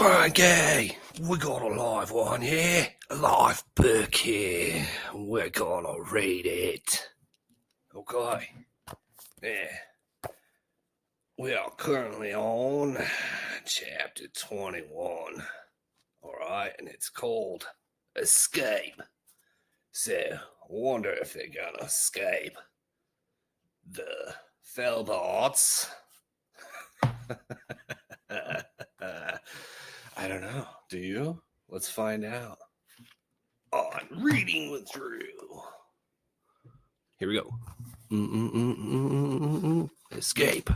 Crouinky, we got a live one here, a live book here. We're gonna read it. Okay. Yeah. We are currently on chapter 21. Alright, and it's called Escape. So, I wonder if they're gonna escape the Felbarts. I don't know. Do you? Let's find out. On Reading with Drew. Here we go. Escape.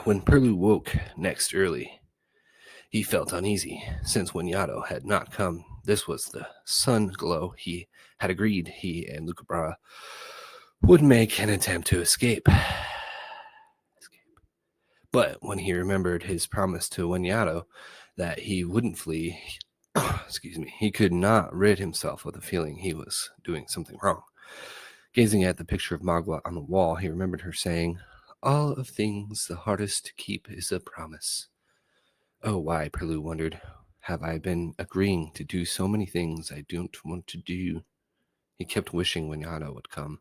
When Perloo woke next early, he felt uneasy, since when Yato had not come. This was the sun glow. He had agreed he and Lucabara would make an attempt to escape. But when he remembered his promise to Wenyato that he wouldn't flee, he could not rid himself of the feeling he was doing something wrong. Gazing at the picture of Magua on the wall, he remembered her saying, "All of things the hardest to keep is a promise." Oh, why, Perloo wondered, have I been agreeing to do so many things I don't want to do? He kept wishing Wenyato would come.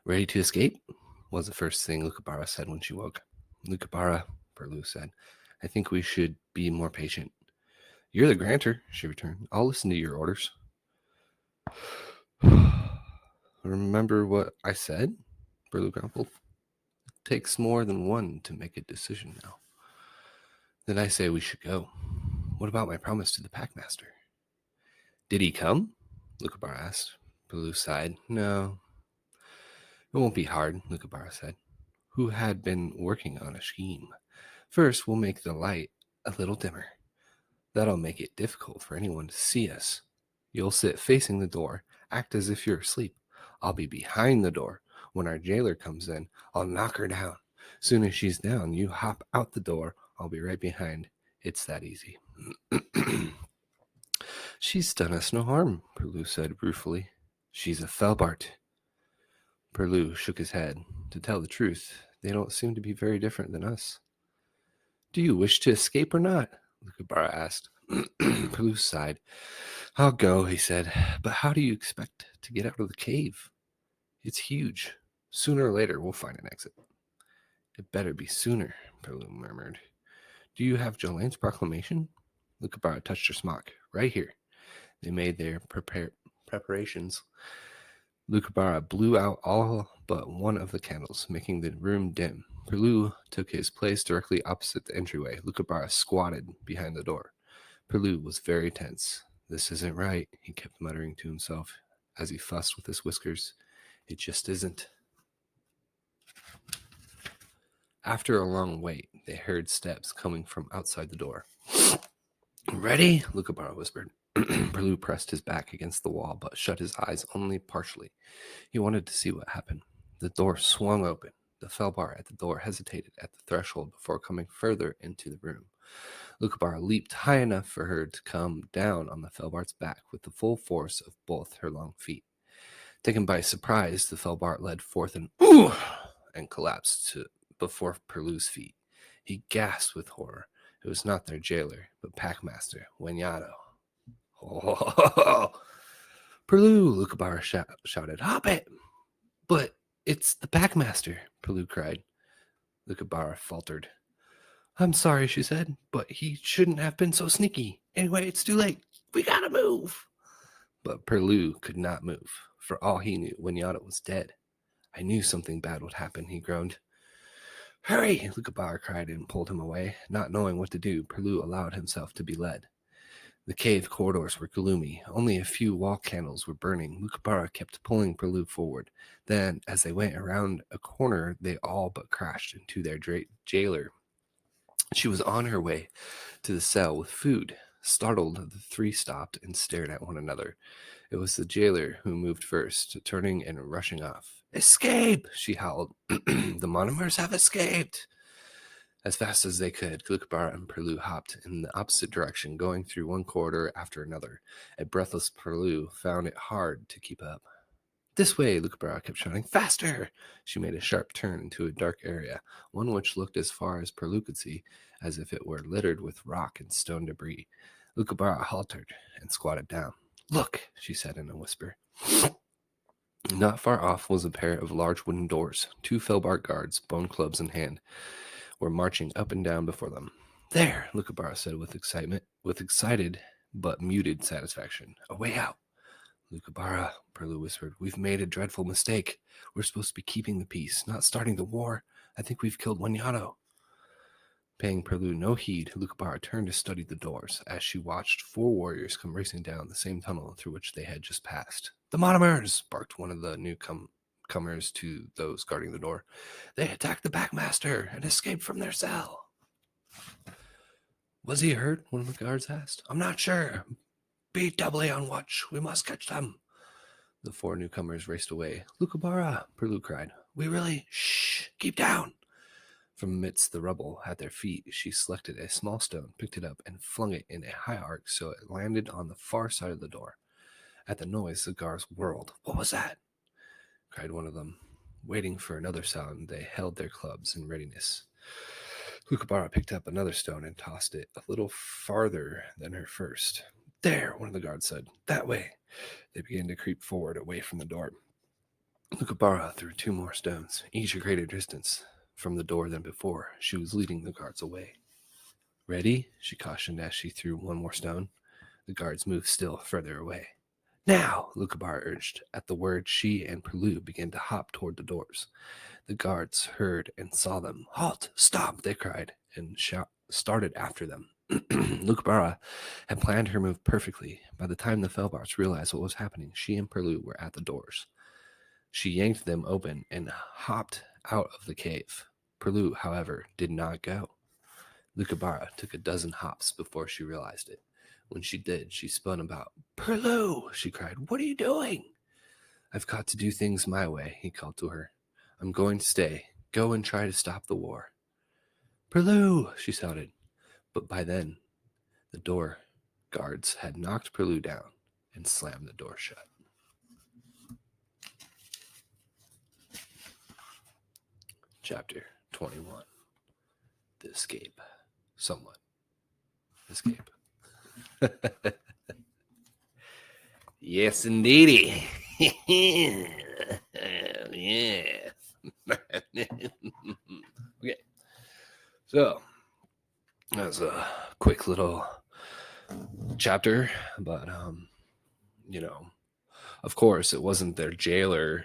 Ready to escape? Was the first thing Lucabara said when she woke. Lucabara, Perloo said, I think we should be more patient. You're the grantor, she returned. I'll listen to your orders. Remember what I said? Perloo grumbled. It takes more than one to make a decision now. Then I say we should go. What about my promise to the packmaster? Did he come? Lucabara asked. Perloo sighed. No. It won't be hard, Lucabara said, who had been working on a scheme. First, we'll make the light a little dimmer. That'll make it difficult for anyone to see us. You'll sit facing the door, act as if you're asleep. I'll be behind the door. When our jailer comes in, I'll knock her down. Soon as she's down, you hop out the door. I'll be right behind. It's that easy. She's done us no harm, Perloo said ruefully. She's a Felbart. Perloo shook his head. To tell the truth, they don't seem to be very different than us. Do you wish to escape or not? Lucabara asked. Perloo sighed. I'll go, he said. But how do you expect to get out of the cave? It's huge. Sooner or later, we'll find an exit. It better be sooner, Perloo murmured. Do you have Jolene's proclamation? Lucabara touched her smock. Right here. They made their preparations. Lucabara blew out all but one of the candles, making the room dim. Perloo took his place directly opposite the entryway. Lucabara squatted behind the door. Perloo was very tense. This isn't right, he kept muttering to himself as he fussed with his whiskers. It just isn't. After a long wait, they heard steps coming from outside the door. Ready? Lucabara whispered. Perloo pressed his back against the wall, but shut his eyes only partially. He wanted to see what happened. The door swung open. The Felbar at the door hesitated at the threshold before coming further into the room. Lucabara leaped high enough for her to come down on the Felbart's back with the full force of both her long feet. Taken by surprise, the Felbart led forth an ooh and collapsed before Perloo's feet. He gasped with horror. It was not their jailer, but packmaster, Wenyato. Oh, Perloo, Lucabara shouted. Hop it! But it's the packmaster, Perloo cried. Lucabara faltered. I'm sorry, she said, but he shouldn't have been so sneaky. Anyway, it's too late. We gotta move. But Perloo could not move. For all he knew, Wenyato was dead. I knew something bad would happen, he groaned. Hurry, Lucabara cried and pulled him away. Not knowing what to do, Perloo allowed himself to be led. The cave corridors were gloomy. Only a few wall candles were burning. Lucabara kept pulling Perloo forward. Then, as they went around a corner, they all but crashed into their jailer. She was on her way to the cell with food. Startled, the three stopped and stared at one another. It was the jailer who moved first, turning and rushing off. Escape! She howled. The monomers have escaped! As fast as they could, Lucabara and Perloo hopped in the opposite direction, going through one corridor after another. A breathless Perloo found it hard to keep up. This way, Lucabara kept shouting. Faster! She made a sharp turn into a dark area, one which looked as far as Perloo could see, as if it were littered with rock and stone debris. Lucabara halted and squatted down. Look, she said in a whisper. Not far off was a pair of large wooden doors. 2 Felbart guards, bone clubs in hand, were marching up and down before them. There, Lucabara said with excited but muted satisfaction. A way out. Lucabara, Perloo whispered, we've made a dreadful mistake. We're supposed to be keeping the peace, not starting the war. I think we've killed Wanyado. Paying Perloo no heed, Lucabara turned to study the doors as she watched 4 warriors come racing down the same tunnel through which they had just passed. The Monomers! Barked one of the newcomers to those guarding the door. They attacked the Backmaster and escaped from their cell. Was he hurt? One of the guards asked. I'm not sure. Be doubly on watch. We must catch them. The 4 newcomers raced away. Lucabara, Perloo cried. We really... Shh! Keep down! From amidst the rubble at their feet, she selected a small stone, picked it up, and flung it in a high arc so it landed on the far side of the door. At the noise, the guards whirled. What was that? Cried one of them. Waiting for another sound, they held their clubs in readiness. Lucabara picked up another stone and tossed it a little farther than her first. There, one of the guards said. That way. They began to creep forward away from the door. Lucabara threw 2 more stones, each a greater distance from the door than before. She was leading the guards away. Ready? She cautioned as she threw 1 more stone. The guards moved still further away. Now, Lucabara urged. At the word, she and Perloo began to hop toward the doors. The guards heard and saw them. Halt! Stop! They cried and started after them. Lucabara had planned her move perfectly. By the time the Felbarts realized what was happening, she and Perloo were at the doors. She yanked them open and hopped out of the cave. Perloo, however, did not go. Lucabara took a dozen hops before she realized it. When she did, she spun about. Perloo, she cried, what are you doing? I've got to do things my way, he called to her. I'm going to stay. Go and try to stop the war. Perloo, she shouted. But by then, the door guards had knocked Perloo down and slammed the door shut. Chapter 21. The Escape. Somewhat. Escape. Yes, indeedy. Yeah. Okay. So, that's a quick little chapter, but, of course, it wasn't their jailer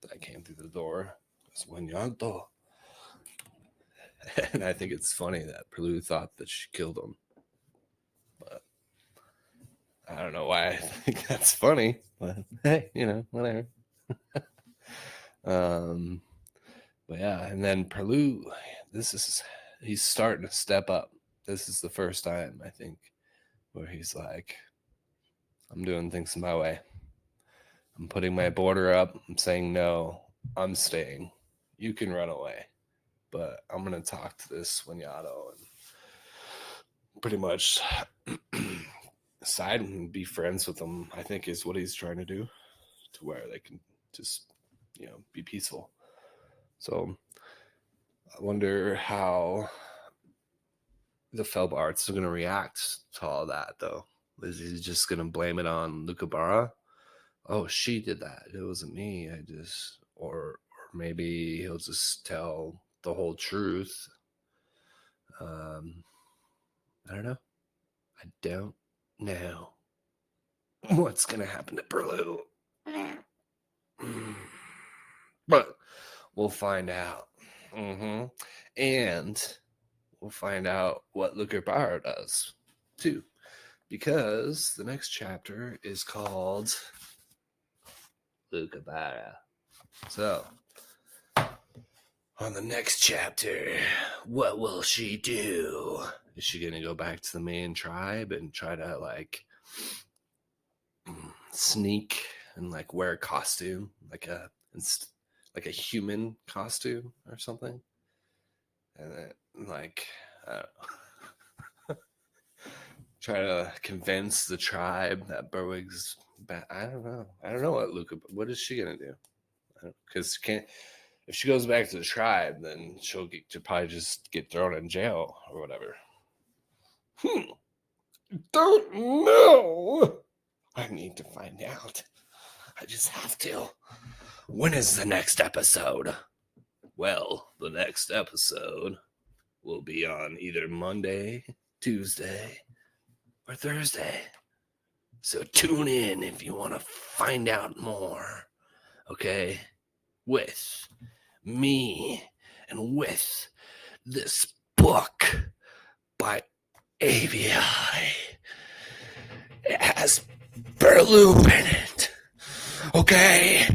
that came through the door. It was Wanyado. And I think it's funny that Perloo thought that she killed him. But I don't know why I think that's funny. But hey, whatever. But yeah, and then Perloo, he's starting to step up. This is the first time, I think, where he's like, I'm doing things my way. I'm putting my border up. I'm saying no. I'm staying. You can run away. But I'm going to talk to this Wanyado and pretty much side and be friends with him, I think is what he's trying to do, to where they can just, be peaceful. So I wonder how the Felbarts are going to react to all that, though. Is he just going to blame it on Lucabara? Oh, she did that. It wasn't me. Or maybe he'll just tell the whole truth. I don't know. I don't know what's going to happen to Perloo. But we'll find out. And we'll find out what Lucabara does, too. Because the next chapter is called Lucabara. So, on the next chapter, what will she do? Is she going to go back to the main tribe and try to, sneak and, wear a costume? Like a human costume or something? And then, I don't know. Try to convince the tribe that Berwig's But I don't know. I don't know what is she gonna do? Because if she goes back to the tribe, then she'll probably just get thrown in jail or whatever. Don't know. I need to find out. I just have to. When is the next episode? Well, the next episode will be on either Monday, Tuesday, or Thursday. So tune in if you want to find out more. Okay? With me and with this book by eeah. It has Perloo in it. Okay?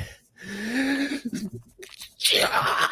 Yeah.